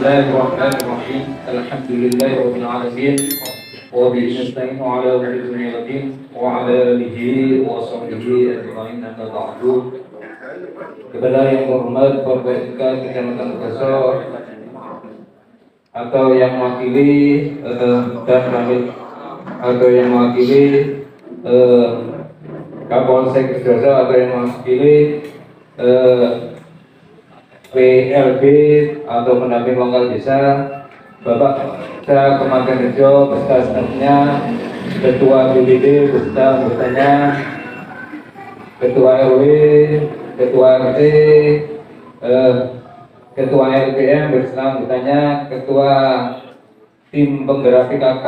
Bismillahirrahmanirrahim. Alhamdulillahirabbil alamin. Wa bihi nasta'inu ala umuri dunya wad din wa ala alihi wa sahbihi ajma'in amma ba'du. Kepada yang terhormat Bapak Kecamatan Bekasor atau yang mewakili dan kami atau yang mewakili Kapolsek Sidoarjo atau yang mewakili PLB atau pendamping lokal desa, Bapak Desa Kemanggisan Rejo beserta stafnya, Ketua BPD beserta anggotanya, Ketua RW, Ketua RT, Ketua LPM beserta anggotanya, Ketua tim penggerak PKK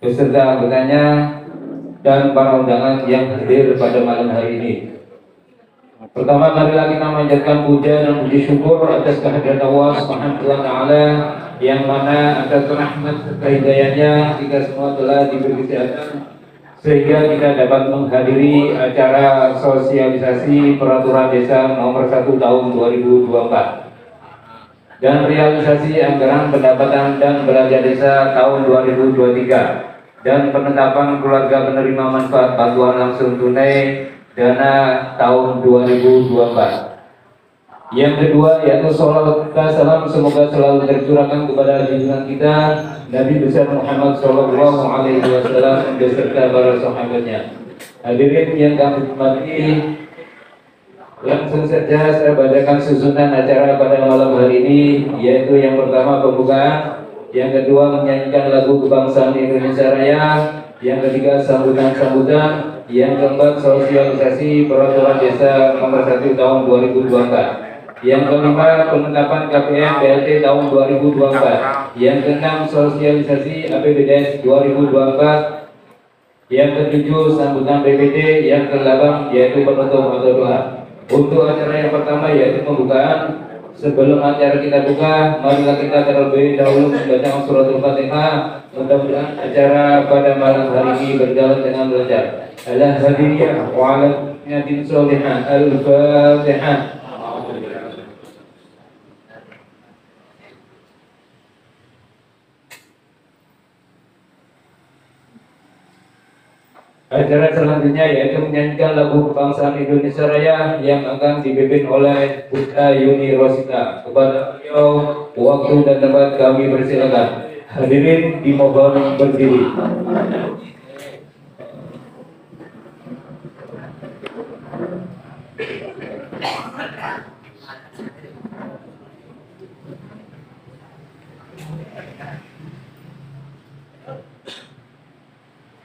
beserta anggotanya, dan para undangan yang hadir pada malam hari ini. Pertama, marilah kita memanjatkan puja dan puji syukur atas kehadiran Allah Subhanahu wa taala yang mana atas rahmat serta hidayahnya kita semua telah diberi kesehatan sehingga kita dapat menghadiri acara sosialisasi peraturan desa nomor 1 tahun 2024 dan realisasi anggaran pendapatan dan belanja desa tahun 2023 dan penetapan keluarga penerima manfaat bantuan langsung tunai dana tahun 2024. Yang kedua yaitu salawat dan salam semoga selalu tercurahkan kepada junjungan kita Nabi besar Muhammad Shallallahu Alaihi Wasallam beserta para sahabatnya. Hadirin yang kami hormati, langsung saja saya bacakan susunan acara pada malam hari ini, yaitu yang pertama pembukaan, yang kedua menyanyikan lagu kebangsaan Indonesia Raya, yang ketiga sambutan-sambutan, yang keempat sosialisasi peraturan desa nomor 1 tahun 2024. Yang kelima penetapan KPM BLT tahun 2024. Yang keenam sosialisasi APBDes 2024. Yang ketujuh sambutan BPD. Yang kedelapan yaitu penutup atau doa. Untuk acara yang pertama yaitu pembukaan. Sebelum acara kita buka, marilah kita terlebih dahulu membaca suratul Fatihah. Mudah-mudahan acara pada malam hari ini berjalan dengan lancar. Ala hadiyah wa ala niyatin sholihah. Al-Fatihah. Acara selanjutnya yaitu menyanyikan lagu kebangsaan Indonesia Raya yang akan dipimpin oleh Putra Yuni Rosita. Kepada beliau waktu dan tempat kami persilakan. Hadirin dimohon berdiri.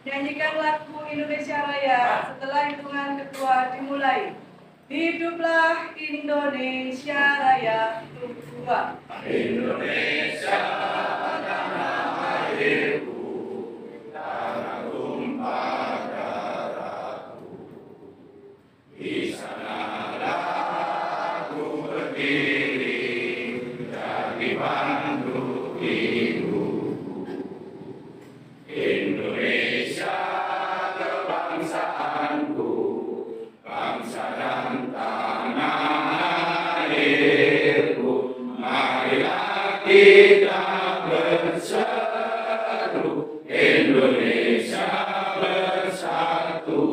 Nyanyikan lagu Indonesia Raya. Setelah hitungan kedua dimulai. Hiduplah Indonesia Raya. Untuk dua. Indonesia tanah airku, tanah tumpah darahku. Di sanalah aku berdiri dari bantu ibuku. Indonesia kebangsaanku, bangsa dan tanah airku. Marilah kita berseru, Indonesia bersatu.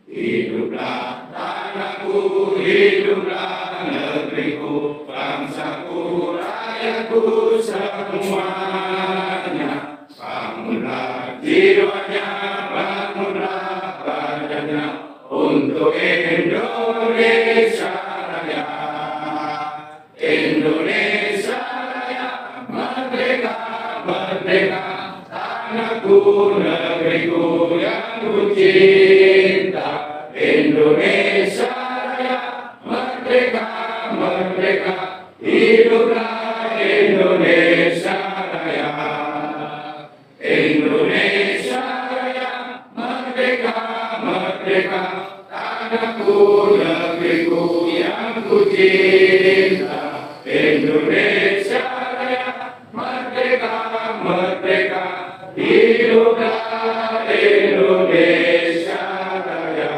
Hiduplah tanahku, hiduplah negeriku, bangsaku, rakyatku semuanya. Bangunlah jiwanya, bangunlah badannya untuk Indonesia Raya. Indonesia Raya, merdeka, merdeka, tanahku, negeriku yang ku cinta. Indonesia Raya, merdeka, merdeka, hiduplah Indonesia Raya. Indonesia Raya, merdeka, merdeka, tanahku, negeriku yang ku cinta. Indonesia Raya, merdeka, merdeka, hiduplah Indonesia Raya.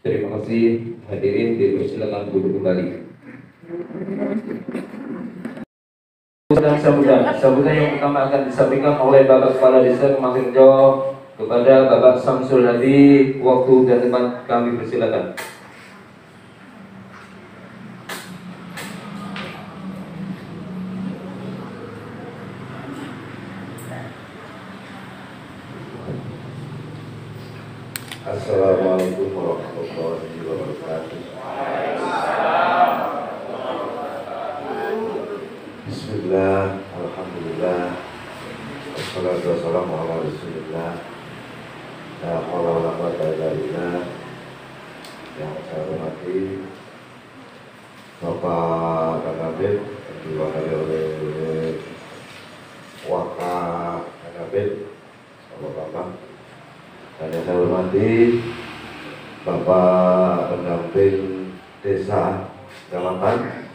Terima kasih hadirin, dipersilakan duduk kembali. dan sambutan yang pertama akan disampaikan oleh Bapak Kepala Desa Kemangirjo kepada Bapak Samsul Hadi. Waktu dan tempat kami persilakan. Assalamualaikum warahmatullahi wabarakatuh. Bismillah, alhamdulillah, wassalatu wassalamu ala rasulillah, la haula wala quwwata illa billah. Yang saya hormati Bapak Kanabit yang diwakili oleh Wakil Kanabit, Bapak-bapak. Dan yang saya hormati Bapak pendamping desa kecamatan,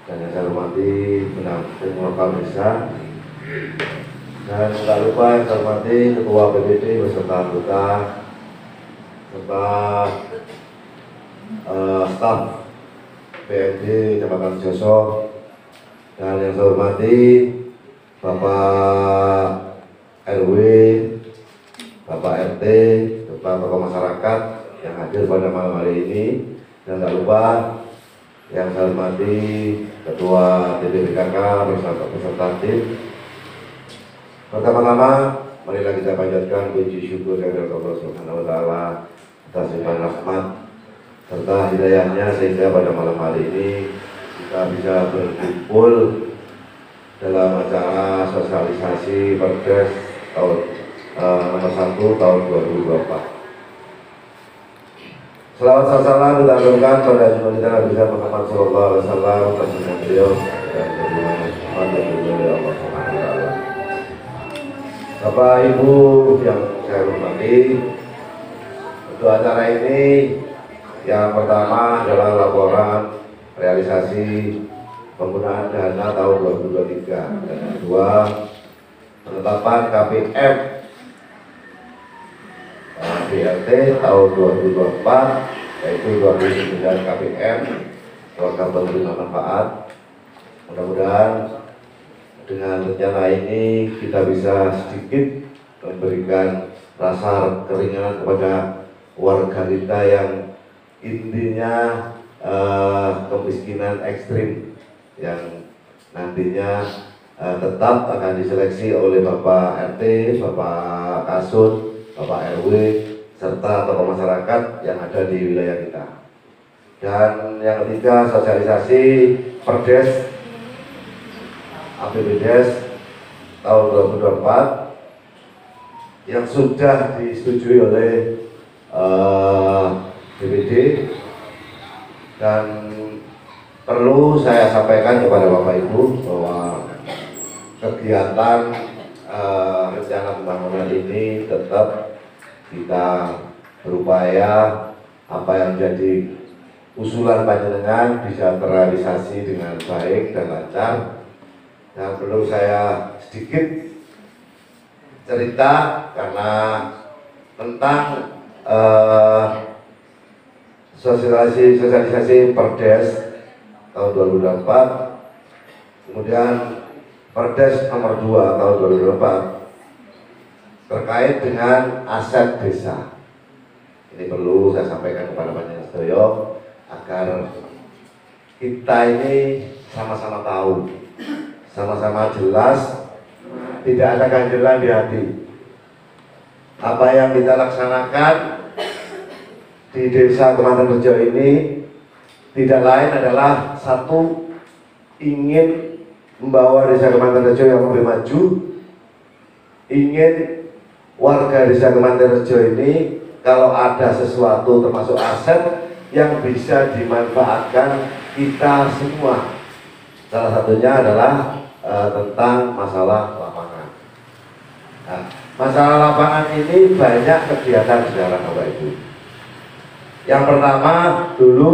dan yang saya hormati pendamping lokal desa, dan tak lupa yang saya hormati Ketua PPD beserta anggota serta staf PMD Kecamatan Joso, dan yang saya hormati Bapak RW, Bapak RT, Bapak tokoh masyarakat yang hadir pada malam hari ini, dan tak lupa yang saya hormati Ketua DPPKK beserta tim. Pertama-tama, marilah kita panjatkan puji syukur kepada Allah Subhanahu wa Ta'ala atas limpahan rahmat serta hidayahnya sehingga pada malam hari ini kita bisa berkumpul dalam acara sosialisasi Perdes tahun nomor 1 tahun 2024. Selawat salam kita aturkan pada Junjungan Nabi Muhammad sallallahu alaihi wasallam, presiden beliau dan beliau Allah Subhanahu wa Ta'ala. Bapak Ibu yang saya hormati, untuk acara ini yang pertama adalah laporan realisasi penggunaan dana tahun 2023, dan yang kedua penetapan KPM BLT tahun 2024, yaitu 29 KPM program penerima manfaat. Mudah-mudahan dengan rencana ini kita bisa sedikit memberikan rasa keringanan kepada warga kita yang intinya kemiskinan ekstrim, yang nantinya tetap akan diseleksi oleh Bapak RT, Bapak Kasut, Bapak RW, serta tokoh masyarakat yang ada di wilayah kita. Dan yang ketiga, sosialisasi Perdes APBDes tahun 2024 yang sudah disetujui oleh DPD, dan perlu saya sampaikan kepada Bapak Ibu bahwa kegiatan rencana pembangunan ini tetap kita berupaya apa yang jadi usulan panjenengan bisa terrealisasi dengan baik dan lancar. Dan perlu saya sedikit cerita karena tentang sosialisasi Perdes tahun 2024, kemudian Perdes nomor 2 tahun 2024 terkait dengan aset desa. Ini perlu saya sampaikan kepada Panjenengan sedaya agar kita ini sama-sama tahu, sama-sama jelas, tidak ada ganjelan di hati. Apa yang kita laksanakan di Desa Kemanten Rejo ini tidak lain adalah satu, ingin membawa Desa Kemanten Rejo yang lebih maju, ingin warga Desa Kemanten Rejo ini kalau ada sesuatu termasuk aset yang bisa dimanfaatkan kita semua. Salah satunya adalah tentang masalah lapangan. Nah, masalah lapangan ini banyak kegiatan sekarang Bapak Ibu. Yang pertama dulu,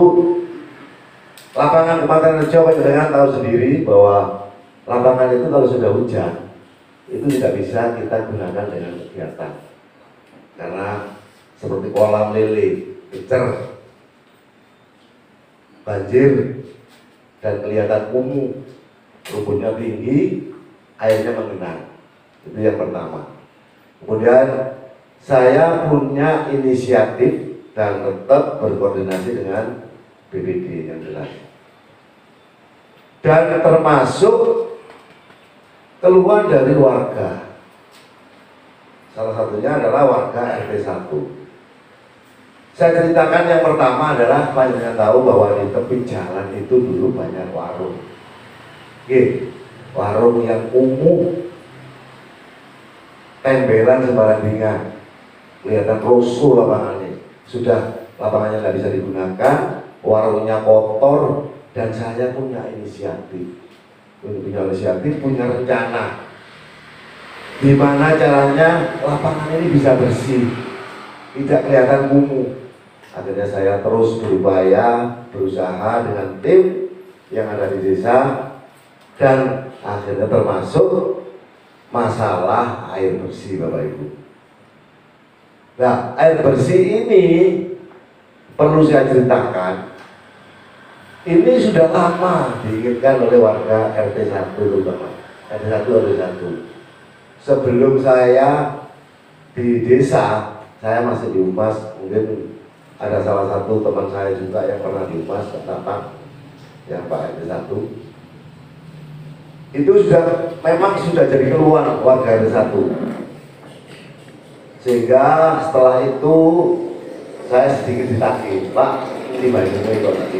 lapangan Kemanten Rejo dengan tahu sendiri bahwa lapangan itu kalau sudah hujan itu tidak bisa kita gunakan dengan kegiatan, karena seperti kolam lele, kecer, banjir, dan kelihatan kumuh. rumputnya tinggi, airnya mengenang. Itu yang pertama. Kemudian saya punya inisiatif dan tetap berkoordinasi dengan BPD yang jelas. Dan termasuk keluhan dari warga. Salah satunya adalah warga RT 1. Saya ceritakan yang pertama adalah banyak tahu bahwa di tepi jalan itu dulu banyak warung. Warung yang kumuh, tembelan sembarangan, kelihatan rusuh lapangannya. Sudah lapangannya nggak bisa digunakan, warungnya kotor, dan saya punya inisiatif, punya rencana. Gimana caranya lapangan ini bisa bersih, tidak kelihatan kumuh. Akhirnya saya terus berupaya, berusaha dengan tim yang ada di desa, dan akhirnya termasuk masalah air bersih, Bapak Ibu. Nah, air bersih ini perlu saya ceritakan. Ini sudah lama diinginkan oleh warga RT 1 terutama. RT 1 RT 1. Sebelum saya di desa, saya masih di Umas, mungkin ada salah satu teman saya juga yang pernah di Umas, Pak, yang Pak RT 1. Itu memang sudah jadi keluhan warga RT 1. Sehingga setelah itu saya sedikit ditagih, Pak, ini baiknya kok tadi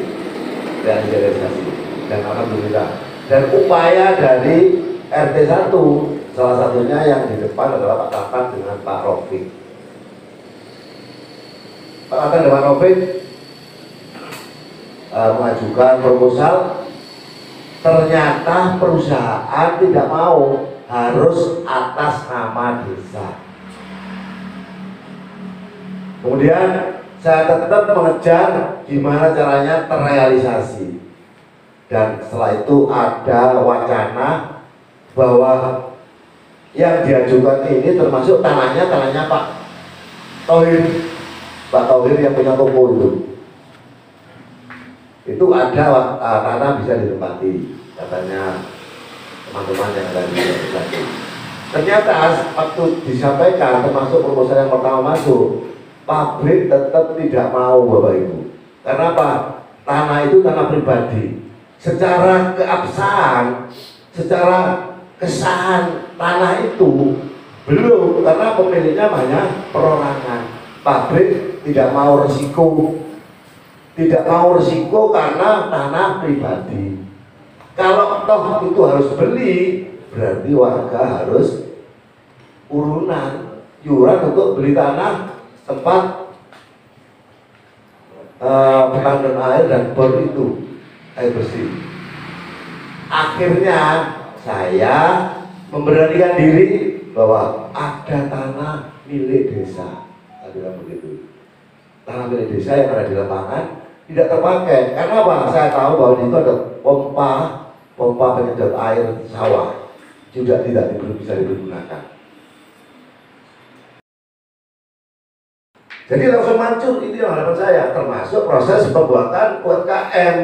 realisasi. Dan alhamdulillah. Dan upaya dari RT 1, salah satunya yang di depan adalah Pak Tatan dengan Pak Rofiq. Pak Tatan dan Pak Rofiq mengajukan proposal. Ternyata perusahaan tidak mau, harus atas nama desa. Kemudian saya tetap mengejar gimana caranya terrealisasi. Dan setelah itu ada wacana bahwa yang diajukan ini termasuk tanahnya Pak Thohir. Pak Thohir yang punya toko itu ada tanah bisa ditempati, katanya teman-teman yang ada di satu. Ternyata waktu disampaikan termasuk proposal yang pertama masuk, pabrik tetap tidak mau, Bapak Ibu. Karena apa? Tanah itu tanah pribadi. Secara keabsahan, secara kesahan tanah itu belum, karena pemiliknya banyak perorangan. Pabrik tidak mau resiko. Tidak mau risiko karena tanah pribadi. Kalau toh itu harus beli, berarti warga harus urunan iuran untuk beli tanah tempat penanganan air dan bor itu, air bersih. Akhirnya saya memberanikan diri bahwa ada tanah milik desa. Saya bilang begitu. Tanah milik desa yang ada di lapangan tidak terpakai. Karena apa? Saya tahu bahwa di situ ada pompa penyedot air sawah, juga tidak bisa digunakan. Jadi langsung muncul ini harapan saya, termasuk proses pembuatan UMKM.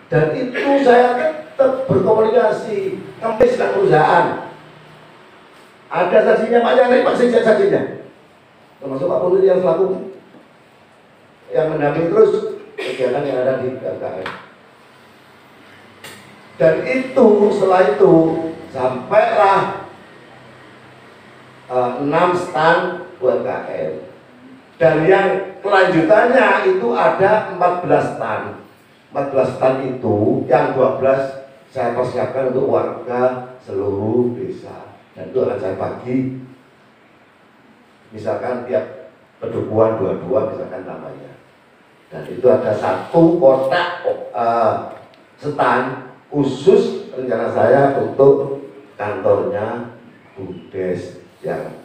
Dan itu saya tetap berkomunikasi, kemis dengan perusahaan. Ada saksinya Pak Yandri, Pak Sekjen saksinya, termasuk Pak Polri yang selaku yang mendampingi terus kegiatan yang ada di UMKM. Dan itu setelah itu sampailah 6 stand UMKM. Dan yang kelanjutannya itu ada 14 stand. 14 stand itu yang 12 saya persiapkan untuk warga seluruh desa. Dan itu akan saya bagi, misalkan tiap pedukuhan 22 misalkan namanya. Dan itu ada 1 kotak stand khusus rencana saya untuk kantornya Bumdes yang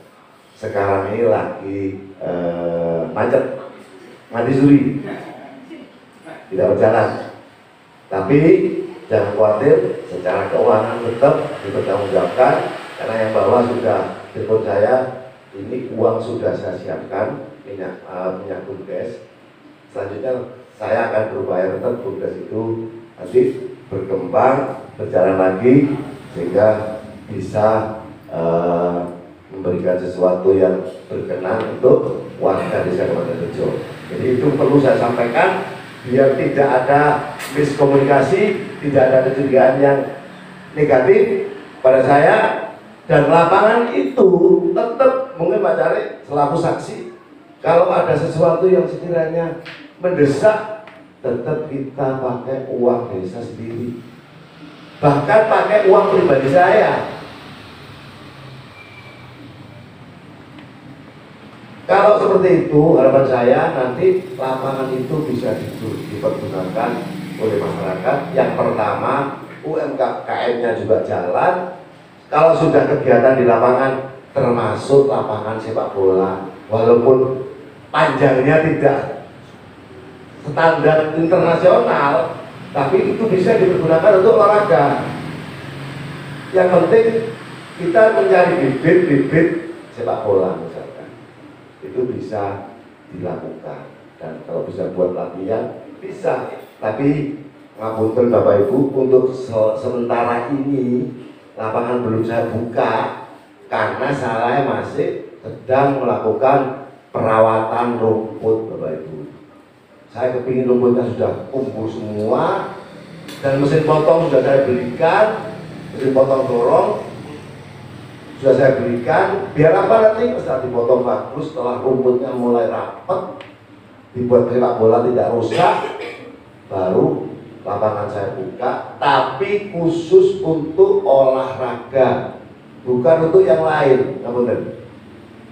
sekarang ini lagi macet, mati suri, tidak berjalan. Tapi jangan khawatir, secara keuangan tetap dipertanggungjawabkan, karena yang bawah sudah telepon saya, ini uang sudah saya siapkan, minyak Bumdes. Selanjutnya saya akan berupaya tetap Bumdes itu nanti berkembang berjalan lagi sehingga bisa memberikan sesuatu yang berkenan untuk warga desa Kabupaten Rejo. Jadi itu perlu saya sampaikan biar tidak ada miskomunikasi, tidak ada kecurigaan yang negatif pada saya, dan lapangan itu tetap mungkin Pak Cari selaku saksi, kalau ada sesuatu yang sekiranya mendesak tetap kita pakai uang desa sendiri, bahkan pakai uang pribadi saya. Kalau seperti itu, harapan saya nanti lapangan itu bisa dipergunakan oleh masyarakat. Yang pertama, UMKM-nya juga jalan. Kalau sudah kegiatan di lapangan, termasuk lapangan sepak bola, walaupun panjangnya tidak standar internasional, tapi itu bisa dipergunakan untuk olahraga. Yang penting kita mencari bibit-bibit sepak bola misalkan. Itu bisa dilakukan, dan kalau bisa buat latihan bisa, tapi ngapunten Bapak Ibu, untuk sementara ini lapangan belum saya buka karena saya masih sedang melakukan perawatan rumput Bapak Ibu. Saya kepingin rumputnya sudah kumpul semua, dan mesin potong sudah saya belikan, mesin potong dorong sudah saya berikan. Biar apa nanti setelah dipotong bagus, setelah rumputnya mulai rapat, dibuat sepak bola tidak rusak, baru lapangan saya buka, tapi khusus untuk olahraga, bukan untuk yang lain. Namun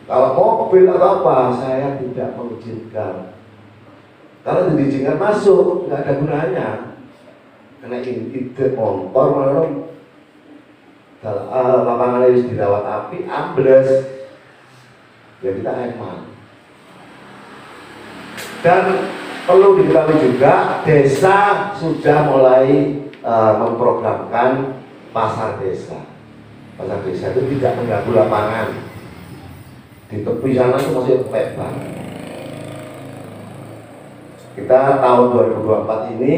kalau mobil atau apa saya tidak mengizinkan. Kalau diizinkan masuk nggak ada gunanya, karena ide motor malah lapangan ini dirawat api, ambles, ya kita hemat. Dan perlu diketahui juga, desa sudah mulai memprogramkan pasar desa. Pasar desa itu tidak mengganggu lapangan. Di tepi sana itu masih lebar. Kita tahun 2024 ini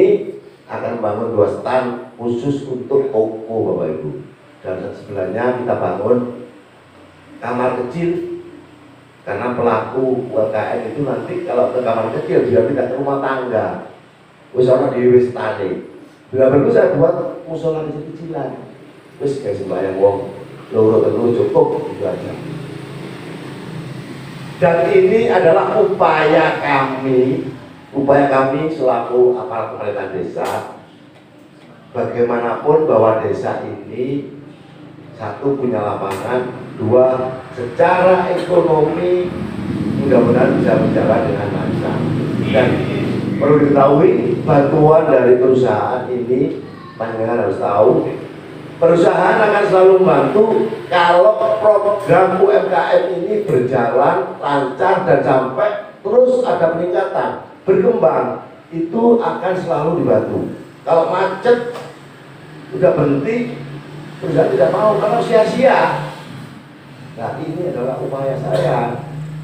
akan membangun 2 stand khusus untuk toko Bapak Ibu. Dan sebelahnya kita bangun kamar kecil, karena pelaku UMKM itu nanti kalau ke kamar kecil dia tidak ke rumah tangga, wis ana di wis tani. Bila perlu saya buat musola kecil-kecilan, wis kayak sembahyang wong loro telu cukup, itu aja. Dan ini adalah upaya kami selaku aparat pemerintahan desa, bagaimanapun bahwa desa ini, 1, punya lapangan, 2, secara ekonomi mudah-mudahan bisa berjalan dengan lancar. Dan perlu diketahui, bantuan dari perusahaan ini, panjenengan harus tahu, perusahaan akan selalu membantu kalau program UMKM ini berjalan lancar dan sampai terus ada peningkatan, berkembang, itu akan selalu dibantu. Kalau macet, udah berhenti, perusahaan tidak mau, karena sia-sia. Nah, ini adalah upaya saya,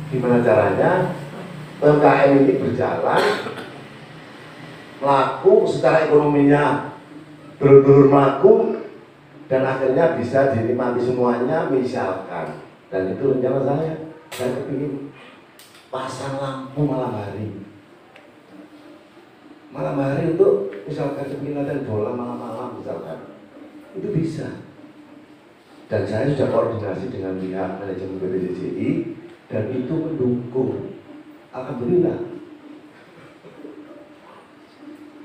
gimana caranya UMKM ini berjalan, melaku secara ekonominya, dulur-dulur melaku, dan akhirnya bisa dinikmati semuanya, misalkan. Dan itu rencana saya kepingin pasang lampu malam hari. Malam hari untuk misalkan kepingin bola malam-malam misalkan, itu bisa. Dan saya sudah koordinasi dengan pihak manajemen PTJI, dan itu mendukung. Alhamdulillah.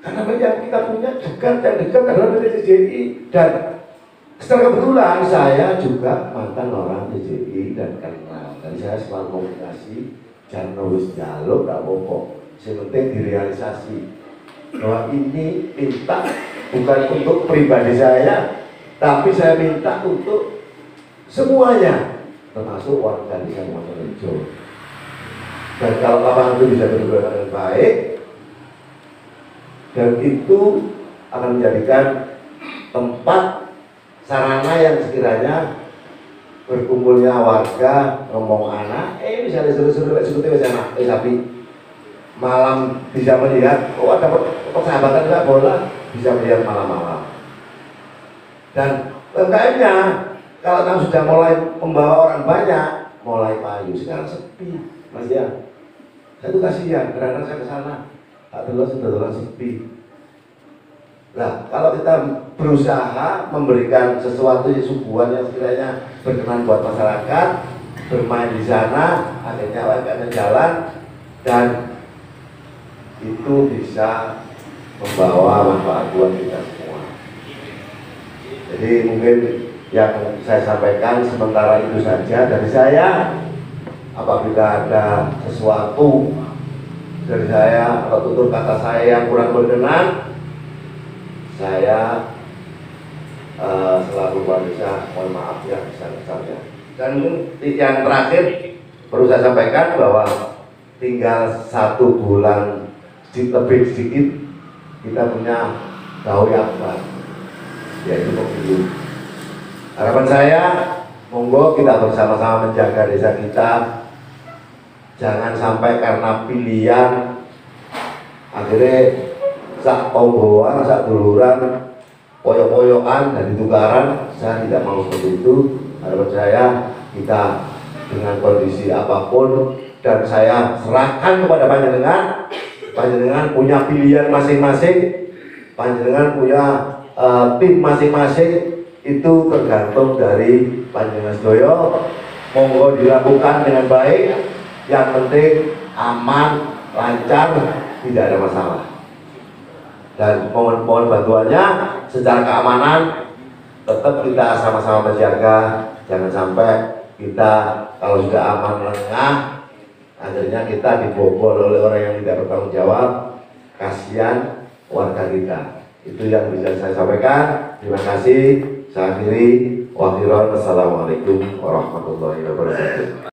Karena yang kita punya dekat adalah PTJI, dan secara kebetulan saya juga mantan orang PTJI dan kenal. Dan saya selalu komunikasi, jangan nulis jalur, gak apa-apa. Yang penting direalisasi. Bahwa ini minta bukan untuk pribadi saya, tapi saya minta untuk semuanya, termasuk warga di Kabupaten Rejo. Dan kalau lapangan itu bisa digunakan dengan baik, dan itu akan menjadikan tempat sarana yang sekiranya berkumpulnya warga, ngomong anak, misalnya seru-seru eksekutif sana, sapi malam bisa melihat, ada persahabatan sepak bola, bisa melihat malam-malam. Dan UMKM-nya kalau kamu sudah mulai membawa orang banyak, mulai payu, sekarang sepi, Mas ya. Saya tuh kasihan, karena saya ke sana, tak terus sudah sepi. Nah, kalau kita berusaha memberikan sesuatu yang suguhan yang sekiranya berkenan buat masyarakat, bermain di sana, akhirnya warganya jalan, dan itu bisa membawa manfaat buat kita semua. Jadi mungkin yang saya sampaikan sementara itu saja dari saya. Apabila ada sesuatu dari saya atau tutur kata saya yang kurang berkenan, saya selaku bisa mohon maaf ya besar-besarnya. Dan yang terakhir perlu saya sampaikan bahwa tinggal 1 bulan lebih sedikit kita punya Dauri Akbar, yaitu pemilu. Harapan saya, monggo kita bersama-sama menjaga desa kita. Jangan sampai karena pilihan akhirnya sak tonggoan, sak duluran, poyok-poyokan dan ditukaran. Saya tidak mau seperti itu. Harapan saya kita dengan kondisi apapun, dan saya serahkan kepada panjenengan. Panjenengan punya pilihan masing-masing, panjenengan punya tim masing-masing, itu tergantung dari panjenengan sedoyo. Monggo dilakukan dengan baik. Yang penting aman, lancar, tidak ada masalah. Dan mohon bantuannya secara keamanan tetap kita sama-sama menjaga. Jangan sampai kita kalau sudah aman lengah, akhirnya kita dibobol oleh orang yang tidak bertanggung jawab. Kasihan warga kita. Itu yang bisa saya sampaikan. Terima kasih. Saya akhiri. Wassalamualaikum warahmatullahi wabarakatuh.